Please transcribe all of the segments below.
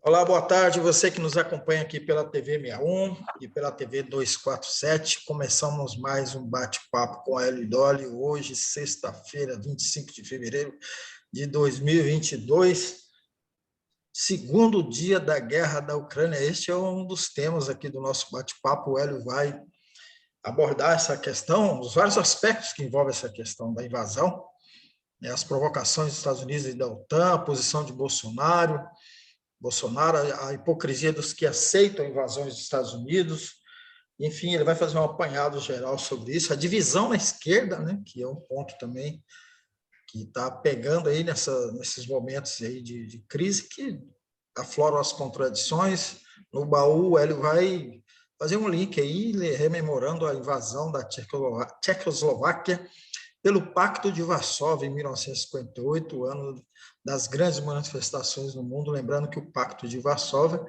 Olá, boa tarde. Você que nos acompanha aqui pela TV 61 e pela TV 247. Começamos mais um bate-papo com a Hélio Dolly, hoje, sexta-feira, 25 de fevereiro de 2022, segundo dia da guerra da Ucrânia. Este é um dos temas aqui do nosso bate-papo. O Hélio vai abordar essa questão, os vários aspectos que envolvem essa questão da invasão, as provocações dos Estados Unidos e da OTAN, a posição de Bolsonaro, a hipocrisia dos que aceitam invasões dos Estados Unidos. Enfim, ele vai fazer um apanhado geral sobre isso. A divisão na esquerda, né, que é um ponto também que está pegando aí nesses momentos aí de crise, que afloram as contradições. No baú, o Hélio vai fazer um link aí, rememorando a invasão da Tchecoslováquia pelo Pacto de Varsóvia, em 1958, o ano das grandes manifestações no mundo, lembrando que o Pacto de Varsóvia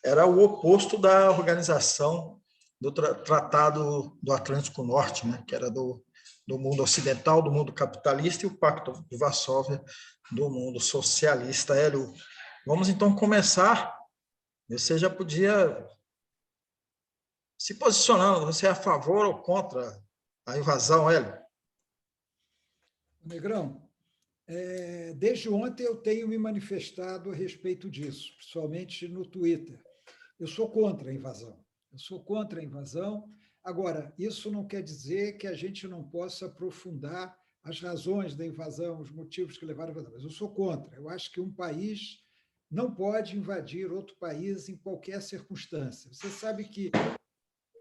era o oposto da organização do Tratado do Atlântico Norte, né, que era do mundo ocidental, do mundo capitalista, e o Pacto de Varsóvia do mundo socialista. Hélio, vamos então começar. Você já podia se posicionando, você é a favor ou contra a invasão, Hélio? Negrão, desde ontem eu tenho me manifestado a respeito disso, principalmente no Twitter. Eu sou contra a invasão. Eu sou contra a invasão. Agora, isso não quer dizer que a gente não possa aprofundar as razões da invasão, os motivos que levaram à invasão. Mas eu sou contra. Eu acho que um país não pode invadir outro país em qualquer circunstância. Você sabe que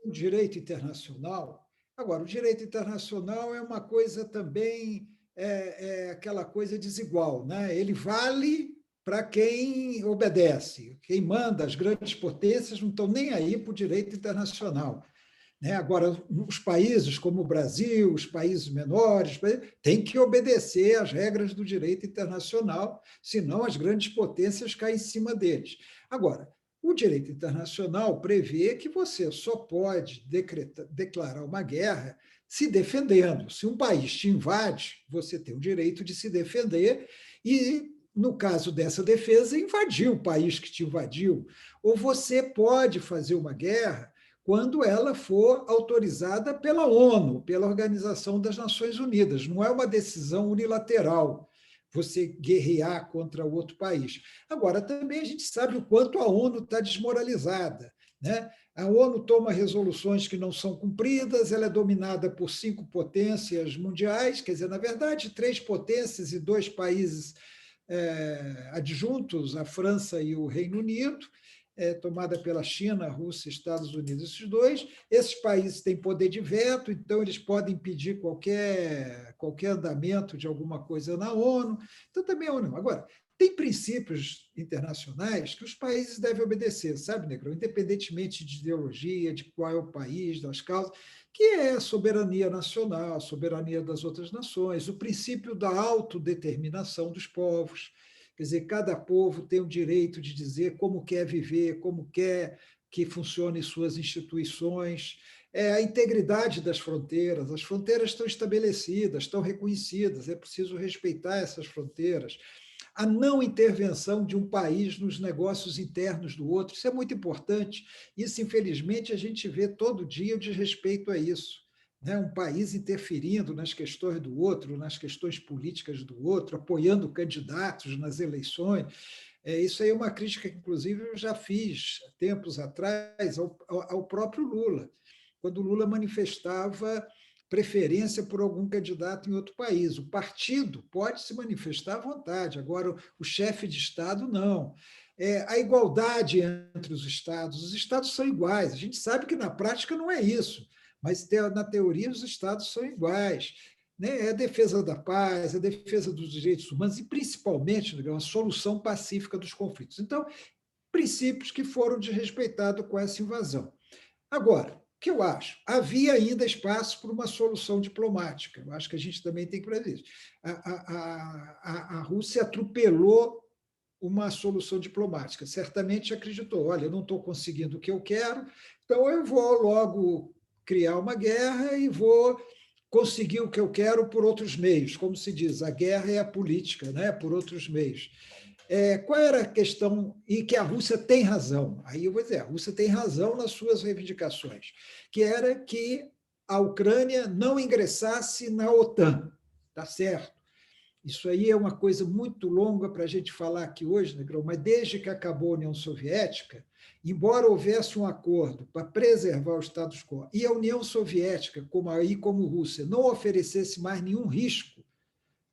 o direito internacional... Agora, o direito internacional é uma coisa também... É aquela coisa desigual, né? Ele vale para quem obedece. Quem manda, as grandes potências, não estão nem aí para o direito internacional. Né? Agora, os países como o Brasil, os países menores, têm que obedecer às regras do direito internacional, senão as grandes potências caem em cima deles. Agora, o direito internacional prevê que você só pode declarar uma guerra se defendendo. Se um país te invade, você tem o direito de se defender e, no caso dessa defesa, invadir o país que te invadiu. Ou você pode fazer uma guerra quando ela for autorizada pela ONU, pela Organização das Nações Unidas. Não é uma decisão unilateral você guerrear contra outro país. Agora, também a gente sabe o quanto a ONU está desmoralizada, né? A ONU toma resoluções que não são cumpridas, ela é dominada por 5 potências mundiais, quer dizer, na verdade, 3 potências e 2 países adjuntos, a França e o Reino Unido, tomada pela China, Rússia, Estados Unidos, esses dois. Esses países têm poder de veto, então eles podem impedir qualquer andamento de alguma coisa na ONU. Então, também a ONU. Agora, tem princípios internacionais que os países devem obedecer, sabe, Negrão? Independentemente de ideologia, de qual é o país, das causas, que é a soberania nacional, a soberania das outras nações, o princípio da autodeterminação dos povos. Quer dizer, cada povo tem o direito de dizer como quer viver, como quer que funcionem suas instituições, a integridade das fronteiras. As fronteiras estão estabelecidas, estão reconhecidas, é preciso respeitar essas fronteiras. A não intervenção de um país nos negócios internos do outro, isso é muito importante. Isso, infelizmente, a gente vê todo dia o desrespeito a isso. Né? Um país interferindo nas questões do outro, nas questões políticas do outro, apoiando candidatos nas eleições. Isso aí é uma crítica que, inclusive, eu já fiz tempos atrás ao próprio Lula, quando o Lula manifestava preferência por algum candidato em outro país. O partido pode se manifestar à vontade, agora o chefe de Estado não. A igualdade entre os estados são iguais. A gente sabe que na prática não é isso, mas na teoria os estados são iguais. É a defesa da paz, a defesa dos direitos humanos e, principalmente, a solução pacífica dos conflitos. Então, princípios que foram desrespeitados com essa invasão. Agora, o que eu acho? Havia ainda espaço para uma solução diplomática. Eu acho que a gente também tem que prever isso. A Rússia atropelou uma solução diplomática. Certamente acreditou, olha, eu não estou conseguindo o que eu quero, então eu vou logo criar uma guerra e vou conseguir o que eu quero por outros meios. Como se diz, a guerra é a política, né? Por outros meios. Qual era a questão e que a Rússia tem razão? Aí eu vou dizer, a Rússia tem razão nas suas reivindicações, que era que a Ucrânia não ingressasse na OTAN, tá certo? Isso aí é uma coisa muito longa para a gente falar aqui hoje, Negrão, mas desde que acabou a União Soviética, embora houvesse um acordo para preservar o status quo e a União Soviética, como Rússia, não oferecesse mais nenhum risco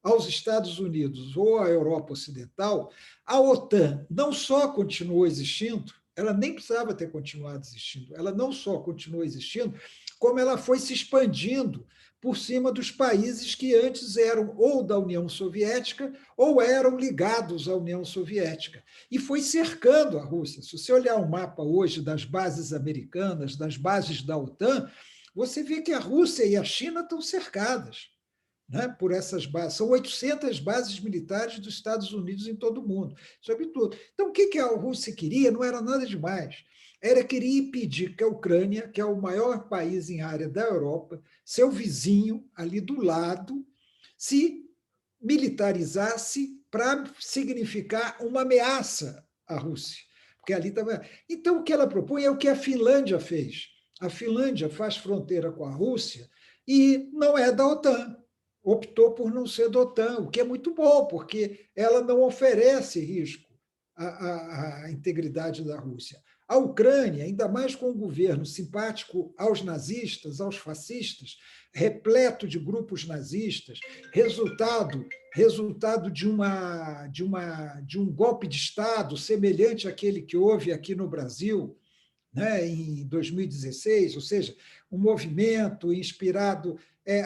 aos Estados Unidos ou à Europa Ocidental, a OTAN não só continuou existindo, ela nem precisava ter continuado existindo, ela não só continuou existindo, como ela foi se expandindo por cima dos países que antes eram ou da União Soviética ou eram ligados à União Soviética. E foi cercando a Rússia. Se você olhar o mapa hoje das bases americanas, das bases da OTAN, você vê que a Rússia e a China estão cercadas, né, por essas bases. São 800 bases militares dos Estados Unidos em todo o mundo, sobretudo. Então, o que a Rússia queria não era nada demais. Queria impedir que a Ucrânia, que é o maior país em área da Europa, seu vizinho, ali do lado, se militarizasse para significar uma ameaça à Rússia. Porque ali estava. Então, o que ela propõe é o que a Finlândia fez. A Finlândia faz fronteira com a Rússia e não é da OTAN, optou por não ser da OTAN, o que é muito bom, porque ela não oferece risco à integridade da Rússia. A Ucrânia, ainda mais com um governo simpático aos nazistas, aos fascistas, repleto de grupos nazistas, resultado de um golpe de Estado semelhante àquele que houve aqui no Brasil, né, em 2016, ou seja, um movimento inspirado,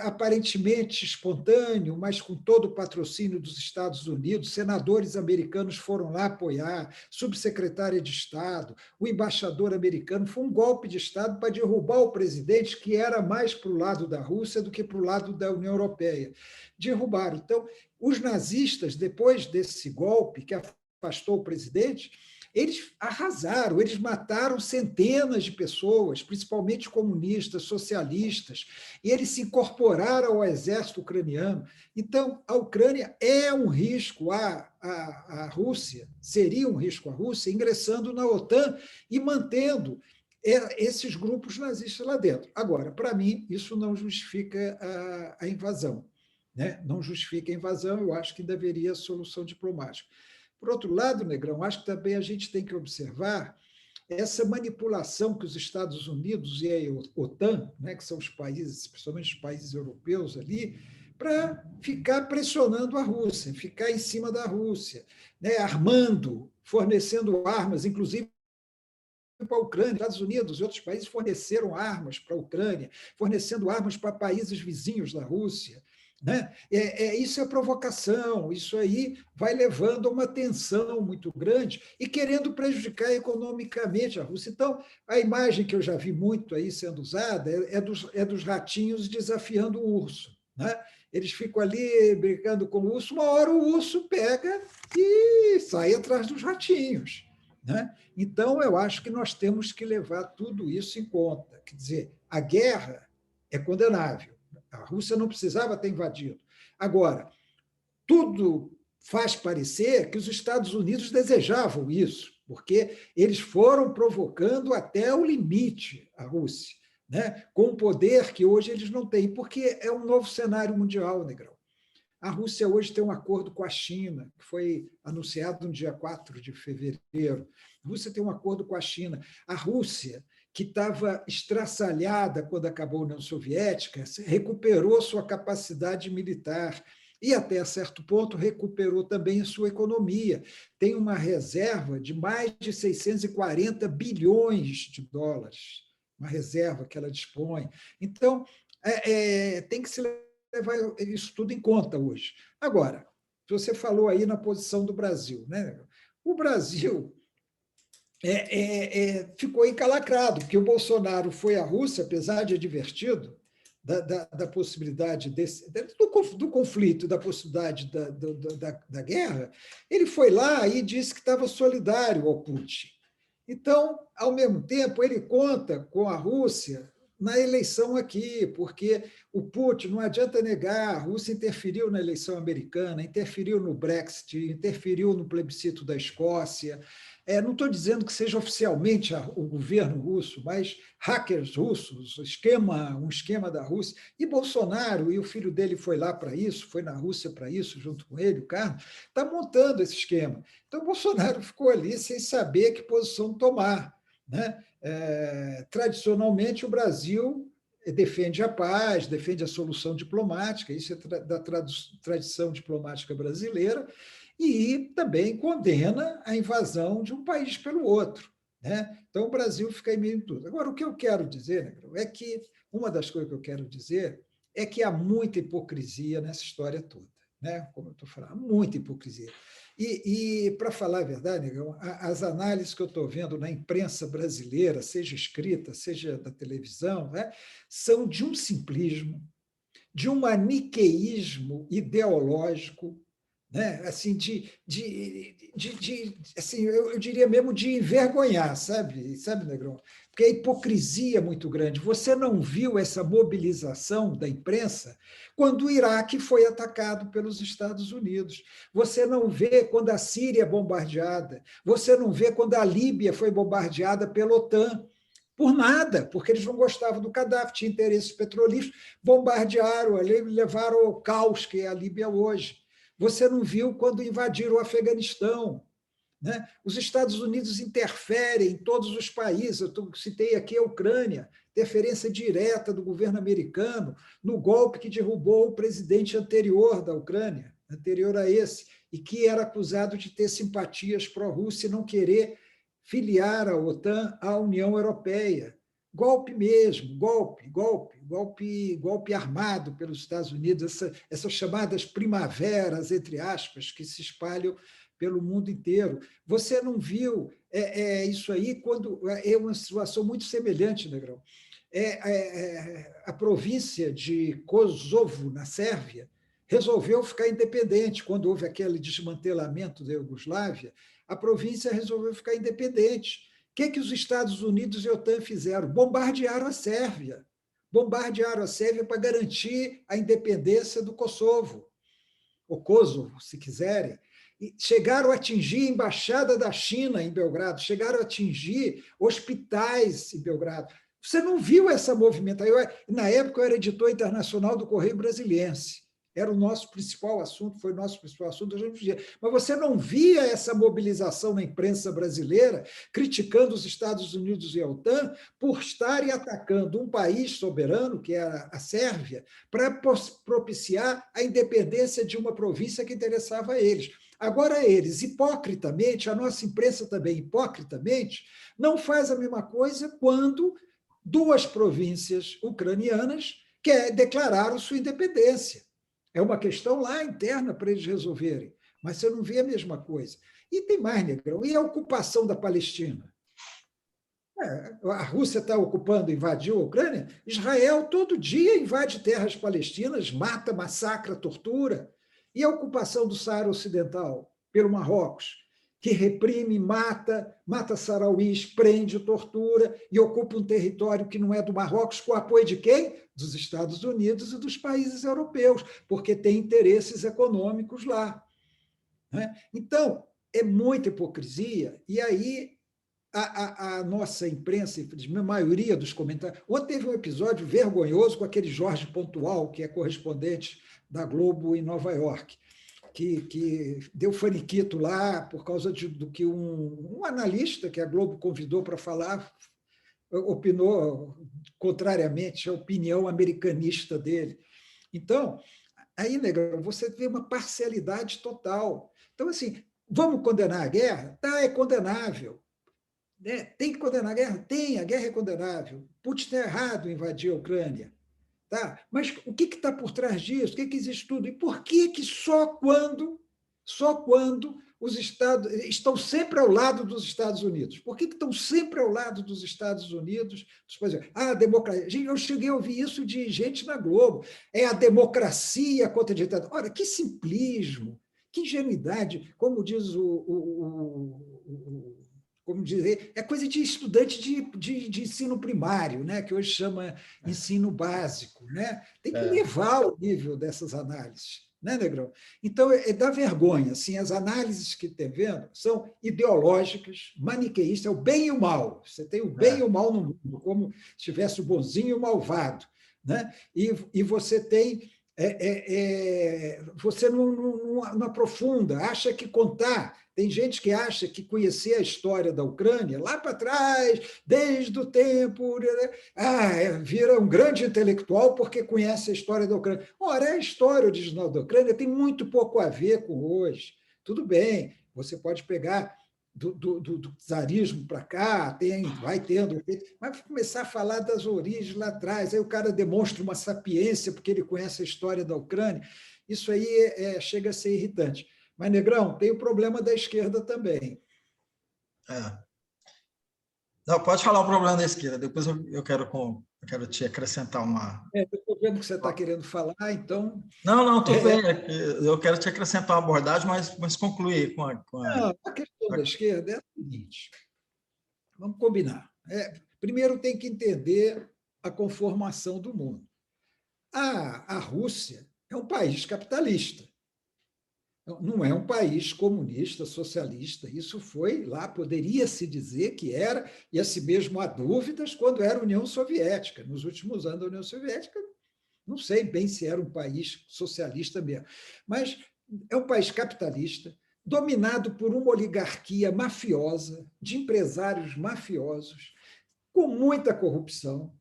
aparentemente espontâneo, mas com todo o patrocínio dos Estados Unidos. Senadores americanos foram lá apoiar, subsecretária de Estado, o embaixador americano. Foi um golpe de Estado para derrubar o presidente, que era mais para o lado da Rússia do que para o lado da União Europeia. Derrubaram. Então, os nazistas, depois desse golpe que afastou o presidente, eles arrasaram, eles mataram centenas de pessoas, principalmente comunistas, socialistas, e eles se incorporaram ao exército ucraniano. Então, a Ucrânia é um risco à Rússia, seria um risco à Rússia, ingressando na OTAN e mantendo esses grupos nazistas lá dentro. Agora, para mim, isso não justifica a invasão, né? Não justifica a invasão, eu acho que deveria solução diplomática. Por outro lado, Negrão, acho que também a gente tem que observar essa manipulação que os Estados Unidos e a OTAN, né, que são os países, principalmente os países europeus ali, para ficar pressionando a Rússia, ficar em cima da Rússia, né, armando, fornecendo armas, inclusive para a Ucrânia. Os Estados Unidos e outros países forneceram armas para a Ucrânia, fornecendo armas para países vizinhos da Rússia. Né? Isso é provocação, isso aí vai levando a uma tensão muito grande e querendo prejudicar economicamente a Rússia. Então, a imagem que eu já vi muito aí sendo usada é dos ratinhos desafiando o urso. Né? Eles ficam ali brincando com o urso, uma hora o urso pega e sai atrás dos ratinhos. Né? Então, eu acho que nós temos que levar tudo isso em conta. Quer dizer, a guerra é condenável. A Rússia não precisava ter invadido. Agora, tudo faz parecer que os Estados Unidos desejavam isso, porque eles foram provocando até o limite a Rússia, né? Com um poder que hoje eles não têm, porque é um novo cenário mundial, Negrão. A Rússia hoje tem um acordo com a China, que foi anunciado no dia 4 de fevereiro. A Rússia tem um acordo com a China. A Rússia, que estava estraçalhada quando acabou a União Soviética, recuperou sua capacidade militar e, até certo ponto, recuperou também a sua economia. Tem uma reserva de mais de 640 bilhões de dólares, uma reserva que ela dispõe. Então, tem que se levar isso tudo em conta hoje. Agora, você falou aí na posição do Brasil, né? O Brasil ficou encalacrado, porque o Bolsonaro foi à Rússia, apesar de advertido da possibilidade do conflito, da possibilidade da guerra, ele foi lá e disse que estava solidário ao Putin. Então, ao mesmo tempo, ele conta com a Rússia na eleição aqui, porque o Putin, não adianta negar, a Rússia interferiu na eleição americana, interferiu no Brexit, interferiu no plebiscito da Escócia. Não estou dizendo que seja oficialmente o governo russo, mas hackers russos, um esquema da Rússia. E Bolsonaro, e o filho dele foi lá para isso, foi na Rússia para isso, junto com ele, o Carlos, está montando esse esquema. Então, Bolsonaro ficou ali sem saber que posição tomar, né? Tradicionalmente, o Brasil defende a paz, defende a solução diplomática, isso é da tradição diplomática brasileira, e também condena a invasão de um país pelo outro, né? Então, o Brasil fica em meio em tudo. Agora, o que eu quero dizer, Negrão, é que uma das coisas que eu quero dizer é que há muita hipocrisia nessa história toda, né? Como eu estou falando, muita hipocrisia. Para falar a verdade, Negão, as análises que eu estou vendo na imprensa brasileira, seja escrita, seja da televisão, né, são de um simplismo, de um maniqueísmo ideológico, né? Assim, assim, eu diria mesmo de envergonhar, sabe, Negrão? Porque a hipocrisia é muito grande. Você não viu essa mobilização da imprensa quando o Iraque foi atacado pelos Estados Unidos. Você não vê quando a Síria é bombardeada. Você não vê quando a Líbia foi bombardeada pela OTAN. Por nada, porque eles não gostavam do Gaddafi, tinham interesses petrolíferos, bombardearam, levaram ao caos que é a Líbia hoje. Você não viu quando invadiram o Afeganistão, né? Os Estados Unidos interferem em todos os países. Eu citei aqui a Ucrânia, interferência direta do governo americano no golpe que derrubou o presidente anterior da Ucrânia, anterior a esse, e que era acusado de ter simpatias pró-Rússia e não querer filiar a OTAN à União Europeia. Golpe mesmo, golpe armado pelos Estados Unidos, essas chamadas primaveras, entre aspas, que se espalham pelo mundo inteiro. Você não viu isso aí quando é uma situação muito semelhante, Negrão. A província de Kosovo, na Sérvia, resolveu ficar independente. Quando houve aquele desmantelamento da Iugoslávia, a província resolveu ficar independente. O que os Estados Unidos e a OTAN fizeram? Bombardearam a Sérvia. Bombardearam a Sérvia para garantir a independência do Kosovo, ou Kosovo, se quiserem. E chegaram a atingir a embaixada da China em Belgrado, chegaram a atingir hospitais em Belgrado. Você não viu essa movimentação? Na época, eu era editor internacional do Correio Brasiliense. Era o nosso principal assunto, foi o nosso principal assunto. Mas você não via essa mobilização na imprensa brasileira criticando os Estados Unidos e a OTAN por estarem atacando um país soberano, que era a Sérvia, para propiciar a independência de uma província que interessava a eles. Agora, eles, hipocritamente, a nossa imprensa também hipocritamente, não faz a mesma coisa quando duas províncias ucranianas declararam sua independência. É uma questão lá interna para eles resolverem, mas você não vê a mesma coisa. E tem mais, Negrão, e a ocupação da Palestina? A Rússia está ocupando, invadiu a Ucrânia, Israel todo dia invade terras palestinas, mata, massacra, tortura. E a ocupação do Saara Ocidental pelo Marrocos, que reprime, mata sarauís, prende, tortura e ocupa um território que não é do Marrocos, com o apoio de quem? Dos Estados Unidos e dos países europeus, porque tem interesses econômicos lá. Então, é muita hipocrisia, e aí a nossa imprensa, a maioria dos comentários. Ontem teve um episódio vergonhoso com aquele Jorge Pontual, que é correspondente da Globo em Nova York, que deu faniquito lá por causa do que um analista que a Globo convidou para falar opinou contrariamente à opinião americanista dele. Então, aí, Negrão, você vê uma parcialidade total. Então, assim, vamos condenar a guerra? Tá, é condenável. Tem que condenar a guerra? Tem, a guerra é condenável. Putin está errado em invadir a Ucrânia. Tá? Mas o que está por trás disso? O que existe tudo? E por que só quando os Estados estão sempre ao lado dos Estados Unidos? Por que estão sempre ao lado dos Estados Unidos? A democracia. Eu cheguei a ouvir isso de gente na Globo. É a democracia contra a ditadura. Ora, que simplismo, que ingenuidade. Como diz o como dizer, é coisa de estudante de ensino primário, né? Que hoje chama ensino básico. Né? Tem que levar o nível dessas análises. Né, Negrão? Então, dá vergonha. Assim, as análises que tem vendo são ideológicas, maniqueístas, é o bem e o mal. Você tem o bem e o mal no mundo, como se tivesse o bonzinho e o malvado. Né? E você tem você não aprofunda, acha que contar. Tem gente que acha que conhecer a história da Ucrânia, lá para trás, desde o tempo, vira um grande intelectual porque conhece a história da Ucrânia. Ora, a história original da Ucrânia tem muito pouco a ver com hoje. Tudo bem, você pode pegar do czarismo para cá, vai tendo, mas começar a falar das origens lá atrás, aí o cara demonstra uma sapiência porque ele conhece a história da Ucrânia, isso aí chega a ser irritante. Mas, Negrão, tem o problema da esquerda também. Não, pode falar o problema da esquerda, depois eu quero te acrescentar uma... Estou vendo que você está querendo falar, então... Não, tudo bem, eu quero te acrescentar uma abordagem, mas concluir com Não, a questão da esquerda é a seguinte, vamos combinar. Primeiro tem que entender a conformação do mundo. A Rússia é um país capitalista, não é um país comunista, socialista. Isso foi lá, poderia-se dizer que era, e assim mesmo há dúvidas quando era a União Soviética. Nos últimos anos da União Soviética, não sei bem se era um país socialista mesmo, mas é um país capitalista, dominado por uma oligarquia mafiosa, de empresários mafiosos, com muita corrupção.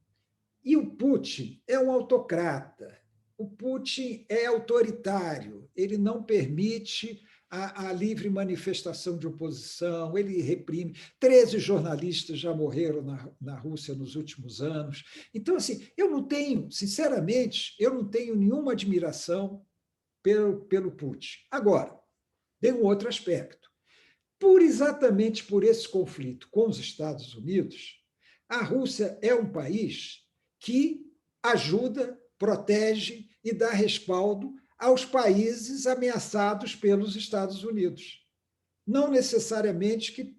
E o Putin é um autocrata. O Putin é autoritário, ele não permite a livre manifestação de oposição, ele reprime. 13 jornalistas já morreram na Rússia nos últimos anos. Então, assim, eu não tenho, sinceramente, eu não tenho nenhuma admiração pelo Putin. Agora, tem um outro aspecto. Exatamente por esse conflito com os Estados Unidos, a Rússia é um país que ajuda, protege e dá respaldo aos países ameaçados pelos Estados Unidos. Não necessariamente que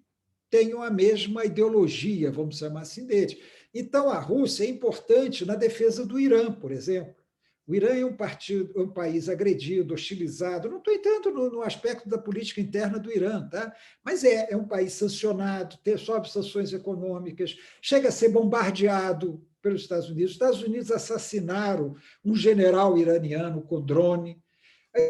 tenham a mesma ideologia, vamos chamar assim, deles. Então, a Rússia é importante na defesa do Irã, por exemplo. O Irã é um país agredido, hostilizado. Não estou entrando no aspecto da política interna do Irã, tá? Mas é um país sancionado, sofre sanções econômicas, chega a ser bombardeado pelos Estados Unidos. Os Estados Unidos assassinaram um general iraniano com drone.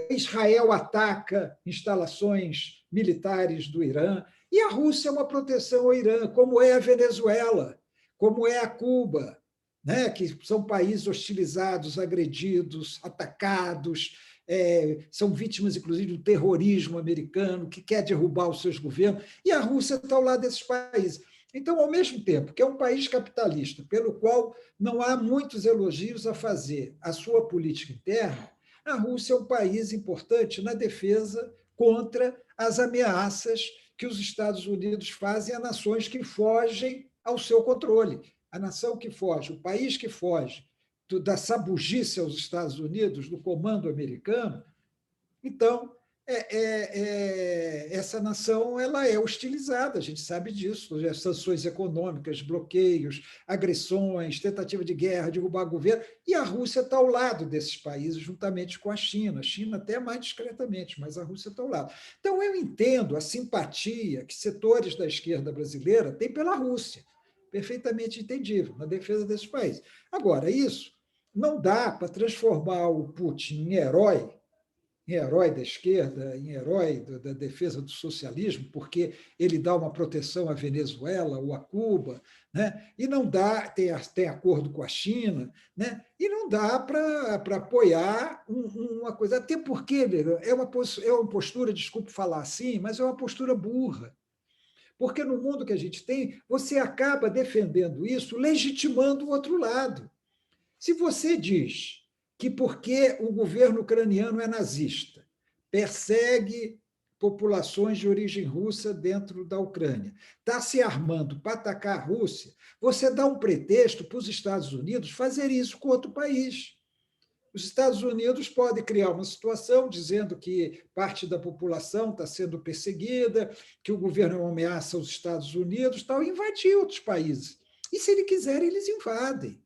Israel ataca instalações militares do Irã. E a Rússia é uma proteção ao Irã, como é a Venezuela, como é a Cuba, né? Que são países hostilizados, agredidos, atacados, são vítimas, inclusive, do terrorismo americano, que quer derrubar os seus governos, e a Rússia está ao lado desses países. Então, ao mesmo tempo que é um país capitalista, pelo qual não há muitos elogios a fazer à sua política interna, a Rússia é um país importante na defesa contra as ameaças que os Estados Unidos fazem a nações que fogem ao seu controle. A nação que foge, o país que foge da sabugice aos Estados Unidos, do comando americano, então, essa nação ela é hostilizada, a gente sabe disso, sanções econômicas, bloqueios, agressões, tentativa de guerra, derrubar governo, e a Rússia está ao lado desses países, juntamente com a China até mais discretamente, mas a Rússia está ao lado. Então, eu entendo a simpatia que setores da esquerda brasileira têm pela Rússia, perfeitamente entendível, na defesa desses países. Agora, isso não dá para transformar o Putin em herói da esquerda, em herói da defesa do socialismo, porque ele dá uma proteção à Venezuela ou a Cuba, né? E não dá, tem acordo com a China, né? E não dá para apoiar uma coisa, até porque é uma postura, desculpe falar assim, mas é uma postura burra. Porque no mundo que a gente tem, você acaba defendendo isso, legitimando o outro lado. Se você diz que porque o governo ucraniano é nazista, persegue populações de origem russa dentro da Ucrânia, está se armando para atacar a Rússia, você dá um pretexto para os Estados Unidos fazer isso com outro país. Os Estados Unidos podem criar uma situação dizendo que parte da população está sendo perseguida, que o governo ameaça os Estados Unidos, tal, e invadir outros países. E, se eles quiserem, eles invadem.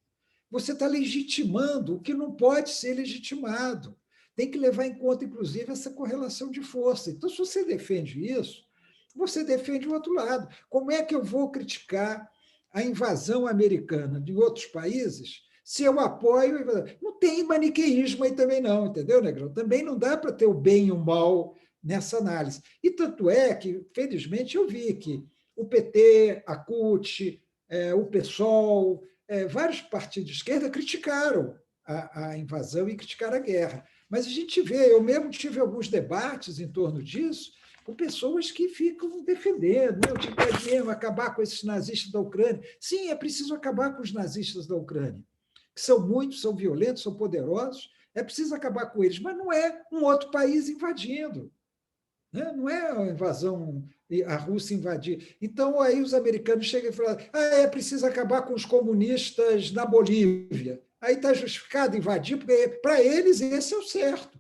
Você está legitimando o que não pode ser legitimado. Tem que levar em conta, inclusive, essa correlação de força. Então, se você defende isso, você defende o outro lado. Como é que eu vou criticar a invasão americana de outros países se eu apoio? Não tem maniqueísmo aí também não, entendeu, Negrão? Também não dá para ter o bem e o mal nessa análise. E tanto é que, felizmente, eu vi que o PT, a CUT, o PSOL, vários partidos de esquerda criticaram a invasão e criticaram a guerra. Mas a gente vê, eu mesmo tive alguns debates em torno disso, com pessoas que ficam defendendo, né? Tipo, mesmo acabar com esses nazistas da Ucrânia. Sim, é preciso acabar com os nazistas da Ucrânia, que são muitos, são violentos, são poderosos, é preciso acabar com eles, mas não é um outro país invadindo, né? Não é a invasão, a Rússia invadir. Então, aí os americanos chegam e falam: é preciso acabar com os comunistas na Bolívia. Aí está justificado invadir, porque para eles esse é o certo.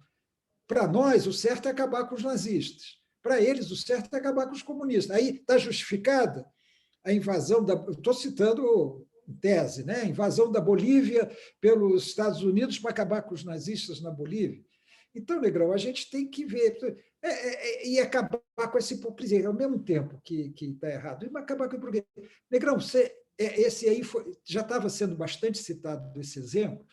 Para nós, o certo é acabar com os nazistas. Para eles, o certo é acabar com os comunistas. Aí está justificada a invasão da. Estou citando tese, né? A invasão da Bolívia pelos Estados Unidos para acabar com os nazistas na Bolívia. Então, Negrão, a gente tem que ver e acabar com essa hipocrisia, ao mesmo tempo que está errado, e acabar com a hipocrisia. Negrão, esse aí já estava sendo bastante citado esse exemplo,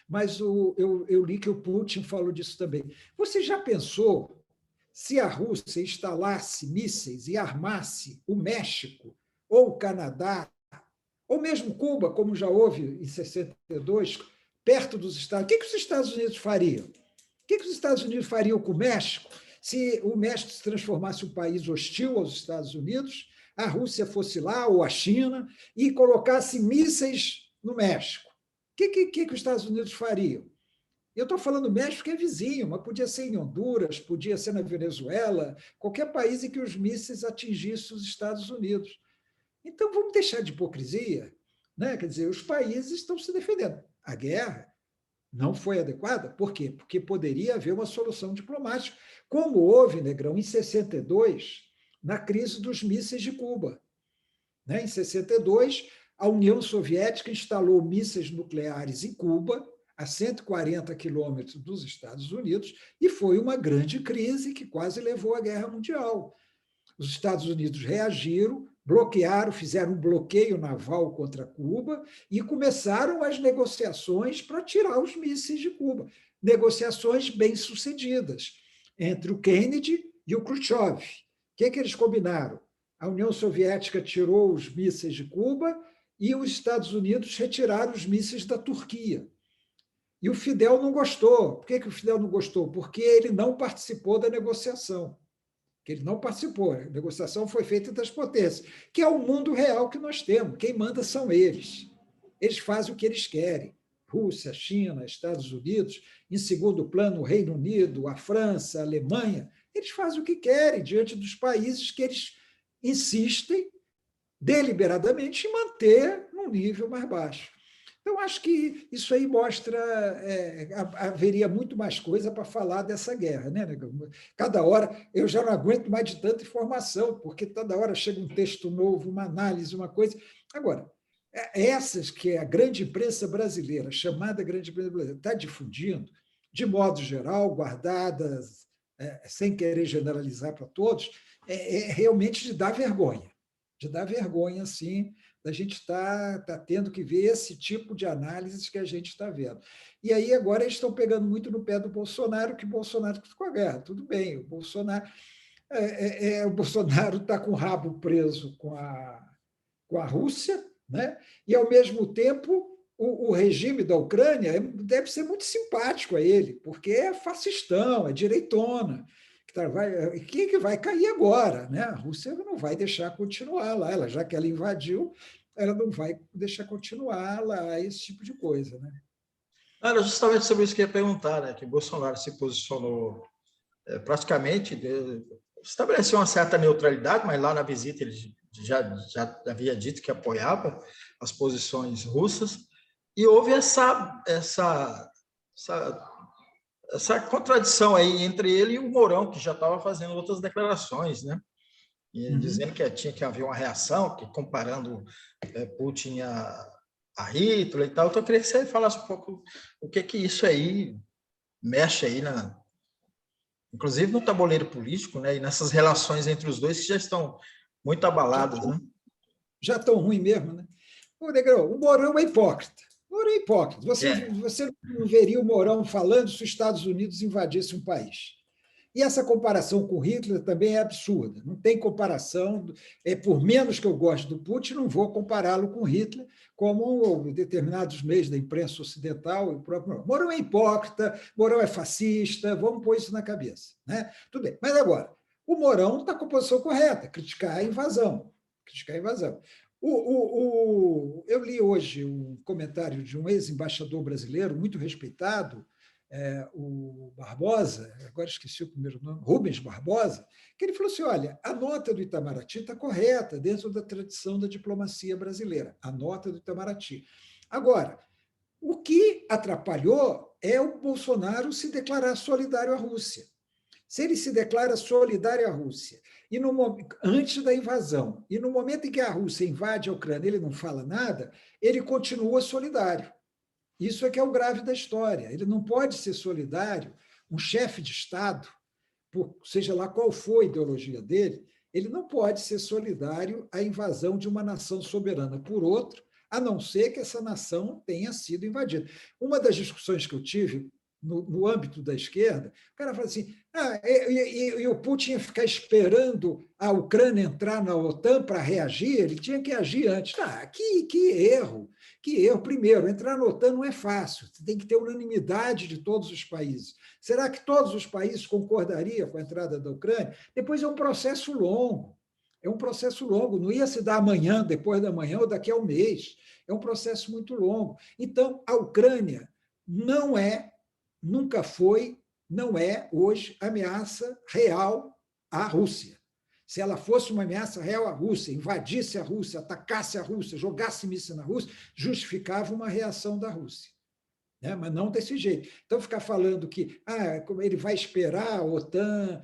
mas eu li que o Putin falou disso também. Você já pensou se a Rússia instalasse mísseis e armasse o México, ou o Canadá, ou mesmo Cuba, como já houve em 62, perto dos Estados Unidos? O que os Estados Unidos fariam? O que os Estados Unidos fariam com o México se o México se transformasse em um país hostil aos Estados Unidos, a Rússia fosse lá, ou a China, e colocasse mísseis no México? O que os Estados Unidos fariam? Eu estou falando do México, que é vizinho, mas podia ser em Honduras, podia ser na Venezuela, qualquer país em que os mísseis atingissem os Estados Unidos. Então, vamos deixar de hipocrisia, né? Quer dizer, os países estão se defendendo. A guerra não foi adequada. Por quê? Porque poderia haver uma solução diplomática, como houve, Negrão, em 62, na crise dos mísseis de Cuba. Né? Em 62, a União Soviética instalou mísseis nucleares em Cuba, a 140 quilômetros dos Estados Unidos, e foi uma grande crise que quase levou à Guerra Mundial. Os Estados Unidos reagiram, bloquearam, fizeram um bloqueio naval contra Cuba e começaram as negociações para tirar os mísseis de Cuba. Negociações bem-sucedidas entre o Kennedy e o Khrushchev. O que eles combinaram? A União Soviética tirou os mísseis de Cuba e os Estados Unidos retiraram os mísseis da Turquia. E o Fidel não gostou. Por que o Fidel não gostou? Porque ele não participou da negociação. Que ele não participou. A negociação foi feita das potências, que é o mundo real que nós temos. Quem manda são eles. Eles fazem o que eles querem. Rússia, China, Estados Unidos, em segundo plano, o Reino Unido, a França, a Alemanha, eles fazem o que querem diante dos países que eles insistem deliberadamente em manter num nível mais baixo. Então, acho que isso aí mostra, haveria muito mais coisa para falar dessa guerra, né, Negão? Cada hora eu já não aguento mais de tanta informação, porque toda hora chega um texto novo, uma análise, uma coisa. Agora, essas que a grande imprensa brasileira, chamada grande imprensa brasileira, está difundindo, de modo geral, guardadas, sem querer generalizar para todos, realmente de dar vergonha. De dar vergonha, sim, da gente estar tendo que ver esse tipo de análises que a gente está vendo. E aí, agora, eles estão pegando muito no pé do Bolsonaro, que o Bolsonaro ficou a guerra. Tudo bem, o Bolsonaro está com o rabo preso com a Rússia, né? E, ao mesmo tempo, o regime da Ucrânia deve ser muito simpático a ele, porque é fascistão, é direitona. Quem que vai cair agora? Né? A Rússia não vai deixar continuar lá, já que ela invadiu, ela não vai deixar continuar lá esse tipo de coisa. Né? Era justamente sobre isso que eu ia perguntar, né? Que Bolsonaro se posicionou praticamente, estabeleceu uma certa neutralidade, mas lá na visita ele já havia dito que apoiava as posições russas, e houve essa essa contradição aí entre ele e o Mourão, que já estava fazendo outras declarações, né? E dizendo que tinha que haver uma reação, que comparando Putin a Hitler e tal. Então, eu queria que você falasse um pouco o que isso aí mexe aí, inclusive no tabuleiro político, né? E nessas relações entre os dois que já estão muito abaladas, né? Já tão ruim mesmo, né? Ô, Negrão, o Mourão é hipócrita. O Mourão é hipócrita. É, Você não veria o Mourão falando se os Estados Unidos invadissem um país. E essa comparação com Hitler também é absurda. Não tem comparação. Por menos que eu goste do Putin, não vou compará-lo com Hitler, como determinados meios da imprensa ocidental e o próprio Mourão é hipócrita, Mourão é fascista, vamos pôr isso na cabeça. Né? Tudo bem. Mas agora, o Mourão está com a posição correta, criticar a invasão. Criticar a invasão. Eu li hoje um comentário de um ex-embaixador brasileiro, muito respeitado, o Barbosa, agora esqueci o primeiro nome, Rubens Barbosa, que ele falou assim: olha, a nota do Itamaraty está correta dentro da tradição da diplomacia brasileira, a nota do Itamaraty. Agora, o que atrapalhou é o Bolsonaro se declarar solidário à Rússia. Se ele se declara solidário à Rússia, e antes da invasão, e no momento em que a Rússia invade a Ucrânia, ele não fala nada, ele continua solidário. Isso é que é o grave da história. Ele não pode ser solidário, um chefe de Estado, seja lá qual for a ideologia dele, ele não pode ser solidário à invasão de uma nação soberana por outra, a não ser que essa nação tenha sido invadida. Uma das discussões que eu tive no âmbito da esquerda, o cara fala assim: e o Putin ia ficar esperando a Ucrânia entrar na OTAN para reagir, ele tinha que agir antes. Que erro! Que erro. Primeiro, entrar na OTAN não é fácil, você tem que ter unanimidade de todos os países. Será que todos os países concordariam com a entrada da Ucrânia? Depois é um processo longo. É um processo longo, não ia se dar amanhã, depois da manhã ou daqui a um mês. É um processo muito longo. Então, a Ucrânia não é, nunca foi, não é hoje ameaça real à Rússia. Se ela fosse uma ameaça real à Rússia, invadisse a Rússia, atacasse a Rússia, jogasse míssil na Rússia, justificava uma reação da Rússia. Mas não desse jeito. Então, ficar falando que ele vai esperar a OTAN,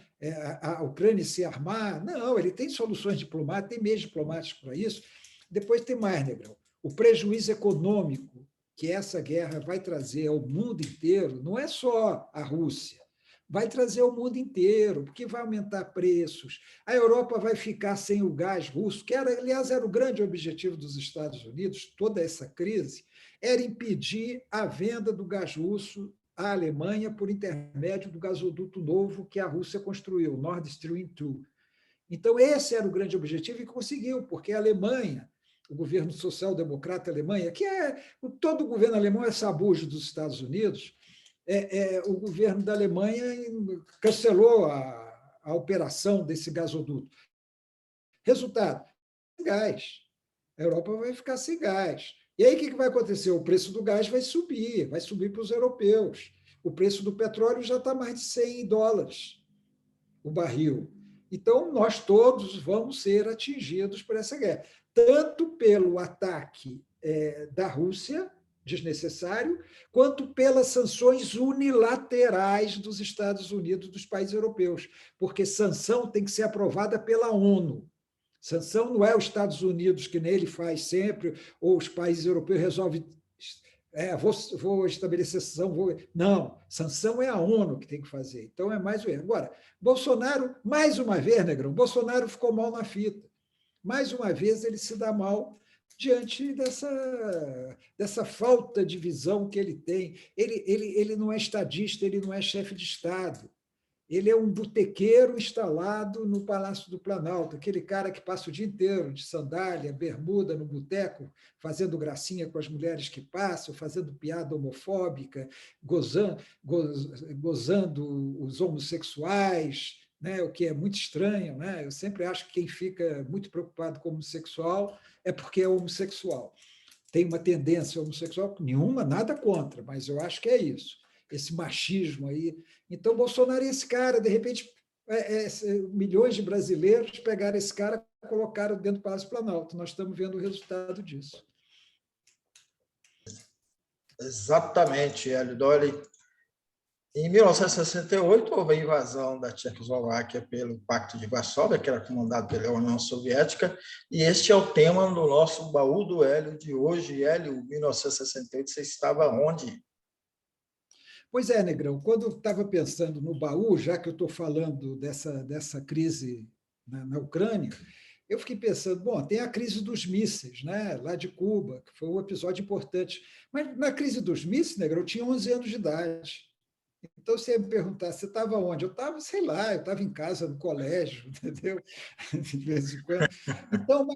a Ucrânia se armar, não, ele tem soluções diplomáticas, tem meios diplomáticos para isso. Depois tem mais, Negrão. O prejuízo econômico que essa guerra vai trazer ao mundo inteiro não é só a Rússia, vai trazer ao mundo inteiro, porque vai aumentar preços. A Europa vai ficar sem o gás russo, que, aliás, era o grande objetivo dos Estados Unidos, toda essa crise, era impedir a venda do gás russo à Alemanha por intermédio do gasoduto novo que a Rússia construiu, Nord Stream 2. Então, esse era o grande objetivo e conseguiu, porque a Alemanha, o governo social-democrata Alemanha, que todo o governo alemão é sabujo dos Estados Unidos, o governo da Alemanha cancelou a operação desse gasoduto. Resultado, gás. A Europa vai ficar sem gás. E aí o que vai acontecer? O preço do gás vai subir para os europeus. O preço do petróleo já está mais de $100 o barril. Então, nós todos vamos ser atingidos por essa guerra, tanto pelo ataque da Rússia, desnecessário, quanto pelas sanções unilaterais dos Estados Unidos, dos países europeus, porque sanção tem que ser aprovada pela ONU. Sanção não é os Estados Unidos, que nem ele faz sempre, ou os países europeus resolvem vou estabelecer sanção. Não, sanção é a ONU que tem que fazer. Então, é mais o erro. Agora, Bolsonaro, mais uma vez, Negrão, Bolsonaro ficou mal na fita. Mais uma vez, ele se dá mal diante dessa falta de visão que ele tem. Ele não é estadista, ele não é chefe de Estado. Ele é um botequeiro instalado no Palácio do Planalto, aquele cara que passa o dia inteiro de sandália, bermuda no boteco, fazendo gracinha com as mulheres que passam, fazendo piada homofóbica, gozando os homossexuais, né? O que é muito estranho. Né? Eu sempre acho que quem fica muito preocupado com o homossexual é porque é homossexual. Tem uma tendência homossexual, nenhuma, nada contra, mas eu acho que é isso. Esse machismo aí. Então, Bolsonaro é esse cara, de repente, milhões de brasileiros pegaram esse cara e colocaram dentro do Palácio Planalto. Nós estamos vendo o resultado disso. Exatamente, Hélio Dolly. Em 1968, houve a invasão da Tchecoslováquia pelo Pacto de Varsóvia, que era comandado pela União Soviética, e este é o tema do nosso baú do Hélio de hoje. Hélio, 1968, você estava onde? Pois é, Negrão, quando eu estava pensando no baú, já que eu estou falando dessa crise na Ucrânia, eu fiquei pensando, bom, tem a crise dos mísseis, né, lá de Cuba, que foi um episódio importante. Mas na crise dos mísseis, Negrão, eu tinha 11 anos de idade. Então, você ia me perguntar, você estava onde? Eu estava, sei lá, eu estava em casa, no colégio, entendeu? De vez em quando. Então,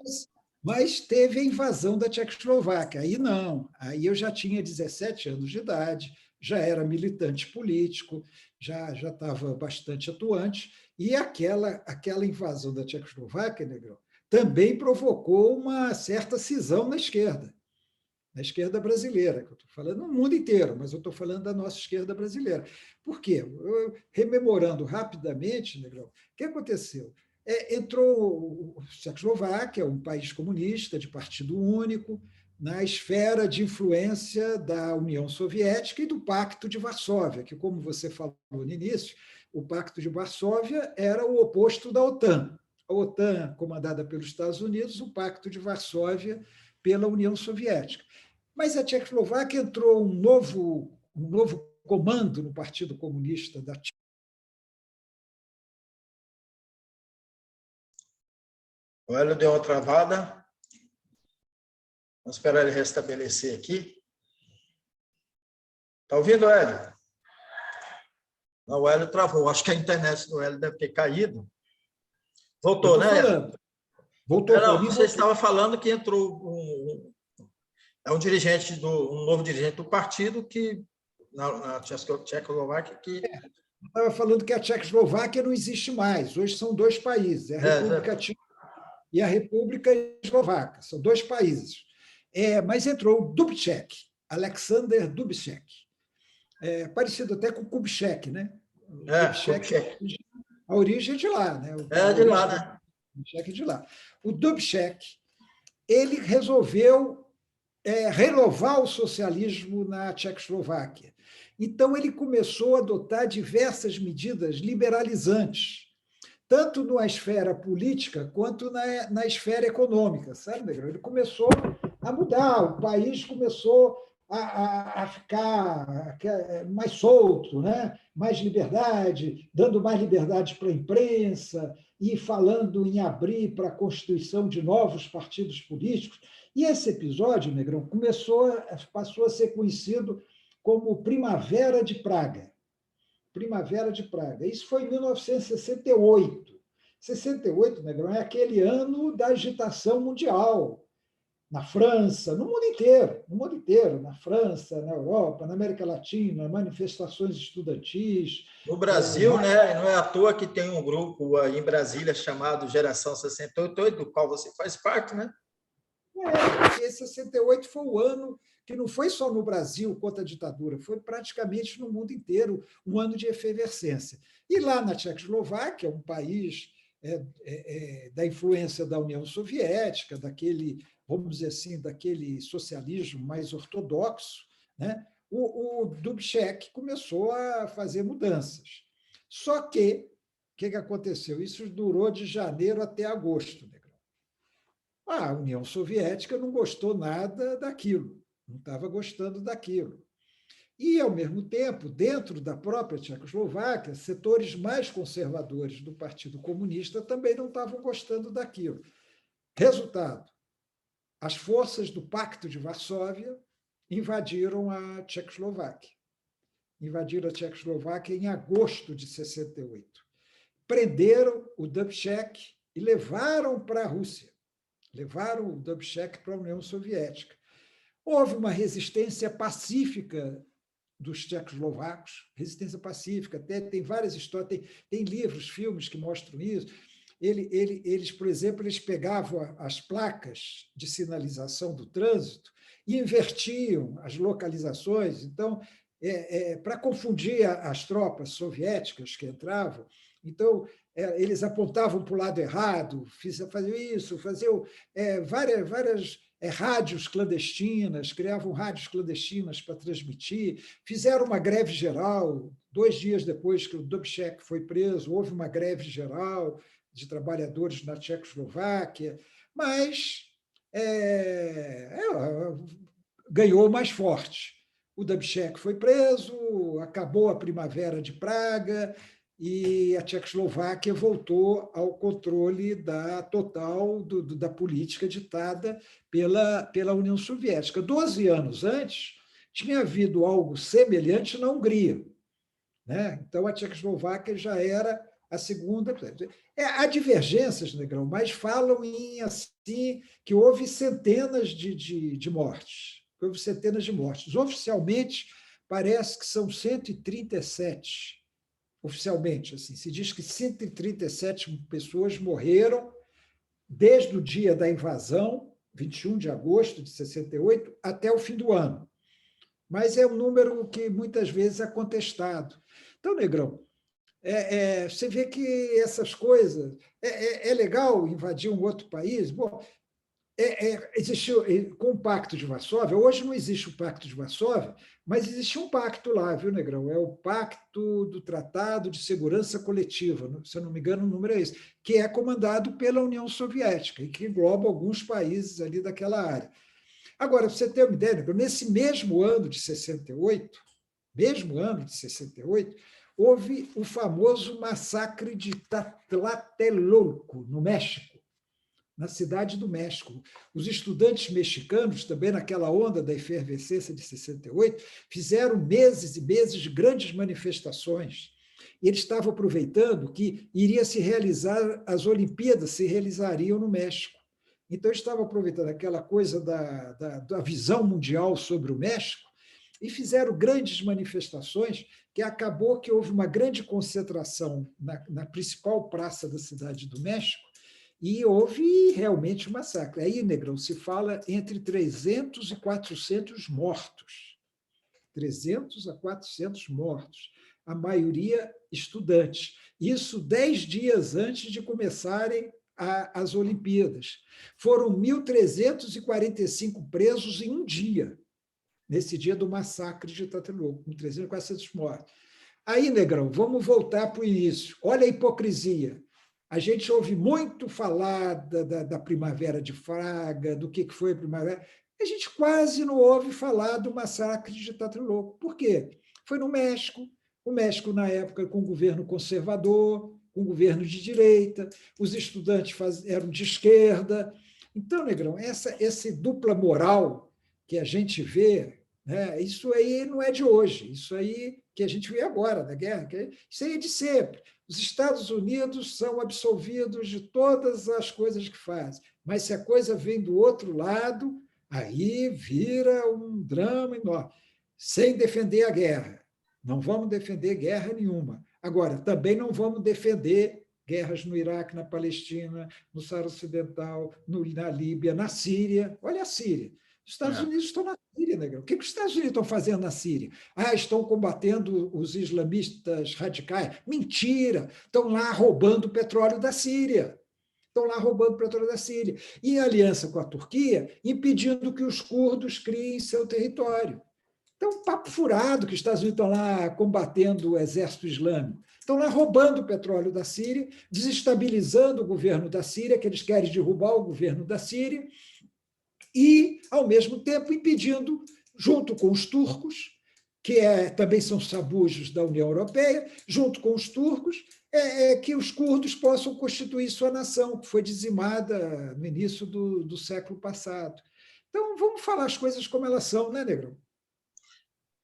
mas teve a invasão da Tchecoslováquia. Aí não, aí eu já tinha 17 anos de idade, já era militante político, já estava bastante atuante, e aquela invasão da Tchecoslováquia, Negrão, também provocou uma certa cisão na esquerda brasileira, que eu estou falando no mundo inteiro, mas eu estou falando da nossa esquerda brasileira. Por quê? Rememorando rapidamente, Negrão, o que aconteceu? Entrou a Tchecoslováquia, um país comunista de partido único, na esfera de influência da União Soviética e do Pacto de Varsóvia, que, como você falou no início, o Pacto de Varsóvia era o oposto da OTAN. A OTAN, comandada pelos Estados Unidos, o Pacto de Varsóvia pela União Soviética. Mas a Tchecoslováquia entrou um novo comando no Partido Comunista da Tchecoslováquia. O Hélio deu uma travada. Vamos esperar ele restabelecer aqui. Está ouvindo, Hélio? Não, o Hélio travou. Acho que a internet do Hélio deve ter caído. Voltou, né, Hélio? Falando. Voltou para Não, mim? você Voltou. estava falando que entrou um novo dirigente do partido que na Tchecoslováquia que Estava falando que a Tchecoslováquia não existe mais. Hoje são dois países, a República Tcheca e a República Eslovaca. São dois países. Mas entrou o Dubček, Alexander Dubček. Parecido até com o Kubitschek, né? Kubitschek. A origem é de lá, né? De lá, né? Kubitschek é de lá. O Dubček, ele resolveu renovar o socialismo na Tchecoslováquia. Então, ele começou a adotar diversas medidas liberalizantes, tanto na esfera política quanto na esfera econômica, sabe, Negrão? Ele começou a mudar, o país começou a ficar mais solto, né? Mais liberdade, dando mais liberdade para a imprensa e falando em abrir para a constituição de novos partidos políticos. E esse episódio, Negrão, passou a ser conhecido como Primavera de Praga. Primavera de Praga. Isso foi em 1968. 68, Negrão, é aquele ano da agitação mundial, na França, no mundo inteiro, na França, na Europa, na América Latina, manifestações estudantis. No Brasil, né? Não é à toa que tem um grupo em Brasília chamado Geração 68, do qual você faz parte, né? Porque 68 foi o ano que não foi só no Brasil contra a ditadura, foi praticamente no mundo inteiro um ano de efervescência. E lá na Tchecoslováquia, um país da influência da União Soviética, daquele, vamos dizer assim, daquele socialismo mais ortodoxo, né? O Dubček começou a fazer mudanças. Só que, o que aconteceu? Isso durou de janeiro até agosto. A União Soviética não gostou nada daquilo, não estava gostando daquilo. E, ao mesmo tempo, dentro da própria Tchecoslováquia, setores mais conservadores do Partido Comunista também não estavam gostando daquilo. Resultado: as forças do Pacto de Varsóvia invadiram a Tchecoslováquia. Invadiram a Tchecoslováquia em agosto de 68. Prenderam o Dubček e levaram para a Rússia. Levaram o Dubček para a União Soviética. Houve uma resistência pacífica dos tchecoslovacos, resistência pacífica, até tem várias histórias, tem livros, filmes que mostram isso. Eles, por exemplo, eles pegavam as placas de sinalização do trânsito e invertiam as localizações. Então, para confundir as tropas soviéticas que entravam, então, eles apontavam para o lado errado, faziam isso, faziam várias rádios clandestinas, criavam rádios clandestinas para transmitir, fizeram uma greve geral. 2 dias depois que o Dubček foi preso, houve uma greve geral de trabalhadores na Tchecoslováquia, mas ganhou mais forte. O Dubček foi preso, acabou a Primavera de Praga, e a Tchecoslováquia voltou ao controle total da política ditada pela União Soviética. 12 anos antes, tinha havido algo semelhante na Hungria, né? Então, a Tchecoslováquia já era a segunda. Há divergências, Negrão, mas falam em assim que houve centenas de mortes. Houve centenas de mortes. Oficialmente, parece que são 137. Oficialmente, assim, se diz que 137 pessoas morreram desde o dia da invasão, 21 de agosto de 68, até o fim do ano. Mas é um número que muitas vezes é contestado. Então, Negrão, você vê que essas coisas... É legal invadir um outro país? Bom, existiu com o Pacto de Varsóvia. Hoje não existe o Pacto de Varsóvia, mas existe um pacto lá, viu, Negrão? É o Pacto do Tratado de Segurança Coletiva, se eu não me engano, o número é esse, que é comandado pela União Soviética e que engloba alguns países ali daquela área. Agora, para você ter uma ideia, Negrão, nesse mesmo ano de 68, houve o famoso massacre de Tlatelolco, no México, na cidade do México. Os estudantes mexicanos, também naquela onda da efervescência de 68, fizeram meses e meses de grandes manifestações. E eles estavam aproveitando que iria se realizar, as Olimpíadas se realizariam no México. Então, eles estavam aproveitando aquela coisa da visão mundial sobre o México e fizeram grandes manifestações, que acabou que houve uma grande concentração na principal praça da cidade do México, e houve realmente um massacre. Aí, Negrão, se fala entre 300 e 400 mortos. 300 a 400 mortos, a maioria estudantes. Isso 10 dias antes de começarem as Olimpíadas. Foram 1.345 presos em um dia, nesse dia do massacre de Tlatelolco, com 300 e 400 mortos. Aí, Negrão, vamos voltar para o início. Olha a hipocrisia. A gente ouve muito falar da Primavera de Praga, do que foi a Primavera. A gente quase não ouve falar do massacre de Tlatelolco. Por quê? Foi no México. O México, na época, com um governo conservador, com um governo de direita, os estudantes eram de esquerda. Então, Negrão, essa dupla moral que a gente vê, né, isso aí não é de hoje, isso aí que a gente vê agora da guerra, isso aí é de sempre. Os Estados Unidos são absolvidos de todas as coisas que fazem, mas se a coisa vem do outro lado, aí vira um drama enorme, sem defender a guerra. Não vamos defender guerra nenhuma. Agora, também não vamos defender guerras no Iraque, na Palestina, no Saara Ocidental, na Líbia, na Síria. Olha a Síria. Os Estados Unidos estão na Síria, Negrão. O que os Estados Unidos estão fazendo na Síria? Estão combatendo os islamistas radicais. Mentira! Estão lá roubando o petróleo da Síria. E, em aliança com a Turquia, impedindo que os curdos criem seu território. Então, papo furado que os Estados Unidos estão lá combatendo o exército islâmico. Estão lá roubando o petróleo da Síria, desestabilizando o governo da Síria, que eles querem derrubar o governo da Síria, e, ao mesmo tempo, impedindo, junto com os turcos, que também são sabujos da União Europeia, junto com os turcos, que os curdos possam constituir sua nação, que foi dizimada no início do século passado. Então, vamos falar as coisas como elas são, né, Negrão?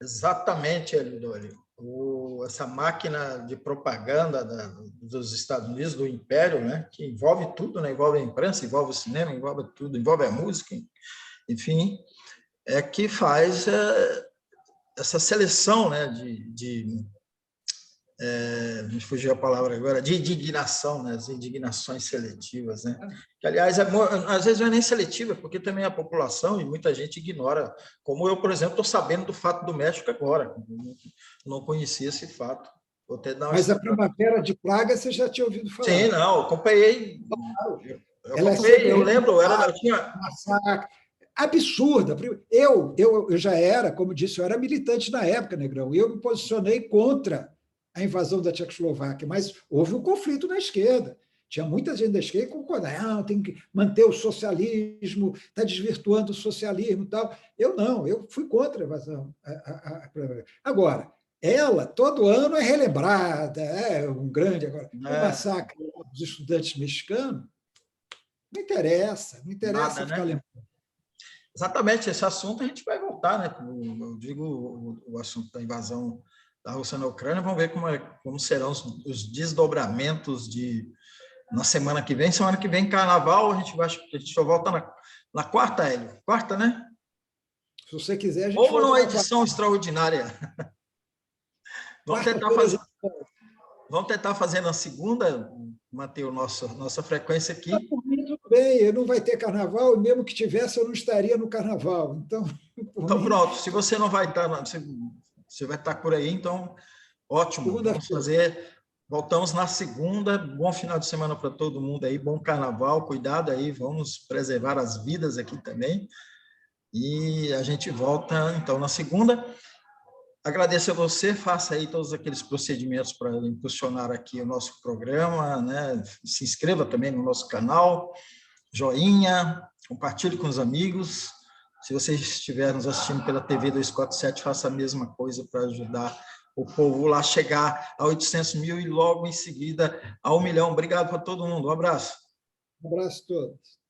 Exatamente, Elidório. Essa máquina de propaganda dos Estados Unidos, do Império, né, que envolve tudo, né, envolve a imprensa, envolve o cinema, envolve tudo, envolve a música, enfim, é que faz essa seleção, né, me fugiu a palavra agora, de indignação, né, as indignações seletivas, né? Que, aliás, às vezes não é nem seletiva, porque também a população e muita gente ignora, como eu, por exemplo, estou sabendo do fato do México agora, não conhecia esse fato. Vou até dar uma Mas a Primavera de Praga você já tinha ouvido falar. Sim, não, acompanhei. Eu lembro, eu tinha... Massacre. absurda. Eu já era, como disse, eu era militante na época, Negrão, e eu me posicionei contra a invasão da Tchecoslováquia, mas houve um conflito na esquerda. Tinha muita gente da esquerda que concordava, tem que manter o socialismo, está desvirtuando o socialismo e tal. Eu não, eu fui contra a invasão. Agora, ela, todo ano, é relembrada, é um grande agora. O massacre dos estudantes mexicanos, não interessa Nada, ficar né? lembrando. Exatamente, esse assunto a gente vai voltar, né? Eu digo o assunto da invasão da Rússia na Ucrânia, vamos ver como serão os desdobramentos na semana que vem. Semana que vem, carnaval, a gente só volta na quarta, Hélio. Quarta, né? Se você quiser, a gente Ou volta numa na edição extraordinária. Vamos tentar fazer na segunda, manter nossa frequência aqui. Tudo bem, não vai ter carnaval, e mesmo que tivesse, eu não estaria no carnaval. Então, Pronto, se você não vai estar, você vai estar por aí, então, ótimo. Voltamos na segunda. Bom final de semana para todo mundo aí, bom carnaval, cuidado aí, vamos preservar as vidas aqui também. E a gente volta, então, na segunda. Agradeço a você, faça aí todos aqueles procedimentos para impulsionar aqui o nosso programa, né? Se inscreva também no nosso canal, joinha, compartilhe com os amigos. Se você estiver nos assistindo pela TV 247, faça a mesma coisa para ajudar o povo lá a chegar a 800 mil e logo em seguida a 1 milhão. Obrigado para todo mundo. Um abraço. Um abraço a todos.